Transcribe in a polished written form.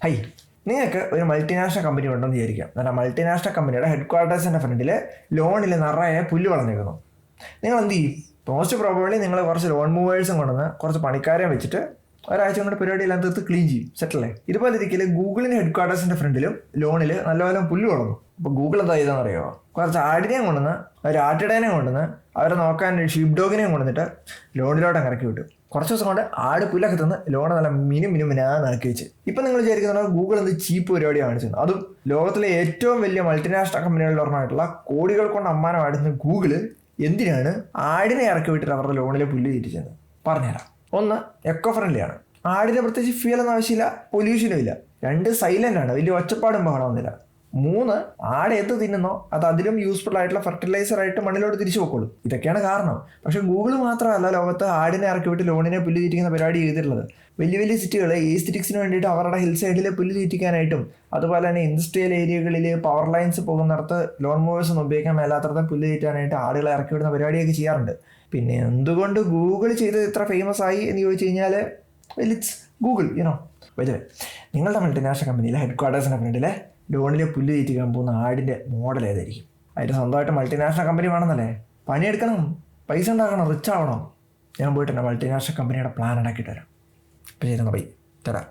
High, നിങ്ങൾക്ക് ഒരു multinational company ഉണ്ടെന്ന് വിചാരിക്കാം. എന്നാൽ മൾട്ടിനാഷണൽ കമ്പനിയുടെ ഹെഡ് ക്വാർട്ടേഴ്സിൻ്റെ ഫ്രണ്ടിൽ ലോണിൽ നിറയെ പുല്ല് വളർന്നിരിക്കുന്നു. നിങ്ങൾ എന്ത് ചെയ്യും? മോസ്റ്റ് പ്രോബബ്ലി നിങ്ങൾ കുറച്ച് ലോൺ മൂവേഴ്സും കൊണ്ടുവന്ന് കുറച്ച് പണിക്കാരെ വെച്ചിട്ട് ഒരാഴ്ച കൊണ്ട് പരിപാടിയെല്ലാം തീർത്ത് ക്ലീൻ ചെയ്യും. സെറ്റല്ലേ? ഇതുപോലെ ഇരിക്കൽ ഗൂഗിളിൻ്റെ ഹെഡ് ക്വാർട്ടേഴ്സിൻ്റെ ഫ്രണ്ടിലും ലോണിൽ നല്ലപോലെ പുല്ല് വളർന്നു. അപ്പോൾ ഗൂഗിൾ എന്താ ചെയ്തെന്ന് അറിയുമോ? കുറച്ച് ആടിനെയും കൊണ്ടുവന്ന് ഒരു ആട്ടിടേനെയും കൊണ്ടുവന്ന് അവരെ നോക്കാൻ ഷീപ്പ് ഡോഗിനെയും കൊണ്ടുവന്നിട്ട് ലോണിലോട്ട് ഇറക്കി വിട്ടു. കുറച്ച് ദിവസം കൊണ്ട് ആട് പുല്ലൊക്കെ തിന്ന് ലോണ് നല്ല മിനുമിനാക്കി വെച്ച്. ഇപ്പം നിങ്ങൾ വിചാരിക്കുന്നത് ഗൂഗിൾ എന്ത് ചീപ്പ് പരിപാടി കാണിച്ചത്? അതും ലോകത്തിലെ ഏറ്റവും വലിയ മൾട്ടിനാഷണൽ കമ്പനികളിൽ ഒരെണ്ണമായിട്ടുള്ള കോടികൾ കൊണ്ട് അമ്മാനമാടുന്ന ഗൂഗിള് എന്തിനാണ് ആടിനെ ഇറക്കി വിട്ടിട്ട് അവരുടെ ലോണിലെ പുല്ല് തീറ്റിച്ചത്? പറഞ്ഞുതരാം. ഒന്ന്, എക്കോ ഫ്രണ്ട്ലി ആണ്. ആടിന് പ്രത്യേകിച്ച് ഫ്യൂലൊന്നും ആവശ്യമില്ല, പൊല്യൂഷനും ഇല്ല. 2, സൈലന്റ് ആണ്, വലിയ ഒച്ചപ്പാടും ബഹളമൊന്നുമില്ല. 3, ആട് എന്ത് തിന്നുന്നോ അത് അതിലും യൂസ്ഫുൾ ആയിട്ടുള്ള ഫെർട്ടിലൈസർ ആയിട്ട് മണ്ണിലോട്ട് തിരിച്ചു പോക്കോളും. ഇതൊക്കെയാണ് കാരണം. പക്ഷെ ഗൂഗിൾ മാത്രമല്ല ലോകത്ത് ആടിനെ ഇറക്കി വിട്ട് ലോണിനെ പുല്ല് തീറ്റിക്കുന്ന പരിപാടി ചെയ്തിട്ടുള്ളത്. വലിയ വലിയ സിറ്റികൾ ഈസ്റ്റിറ്റിക്സിന് വേണ്ടിയിട്ട് അവരുടെ ഹിൽ സൈഡിൽ പുല്ല് തീറ്റിക്കാനായിട്ടും അതുപോലെ തന്നെ ഇൻഡസ്ട്രിയൽ ഏരിയകളിൽ പവർ ലൈൻസ് പോകുന്നിടത്ത് ലോൺ മൂവേഴ്സ് ഒന്നും ഉപയോഗിക്കാൻ മേലാത്തടത്ത് പുല്ല് തീറ്റാനായിട്ട് ആടുകളെ ഇറക്കി വിടുന്ന പരിപാടിയൊക്കെ ചെയ്യാറുണ്ട്. പിന്നെ എന്തുകൊണ്ട് ഗൂഗിൾ ചെയ്ത് ഇത്ര ഫേമസ് ആയി എന്ന് ചോദിച്ചു കഴിഞ്ഞാൽ ഇറ്റ്സ് ഗൂഗിൾ യുനോ. വരെ നിങ്ങളുടെ മൾട്ടിനാഷണൽ കമ്പനിയിലെ ഹെഡ് ക്വാർട്ടേഴ്സിൻ്റെ ഫ്രണ്ടിലെ ലോണിലെ പുല്ല് തീറ്റിക്കാൻ പോകുന്ന ആടിൻ്റെ മോഡൽ ഏതായിരിക്കും? അതിൻ്റെ സ്വന്തമായിട്ട് മൾട്ടിനാഷണൽ കമ്പനി വേണമെന്നല്ലേ? പണിയെടുക്കണം, പൈസ ഉണ്ടാക്കണം, റിച്ച് ആവണം. ഞാൻ പോയിട്ട് എൻ്റെ മൾട്ടിനാഷണൽ കമ്പനിയുടെ പ്ലാൻ ഉണ്ടാക്കിയിട്ട് വരാം. അപ്പോൾ ചെയ്യുന്ന ബൈ തരാം.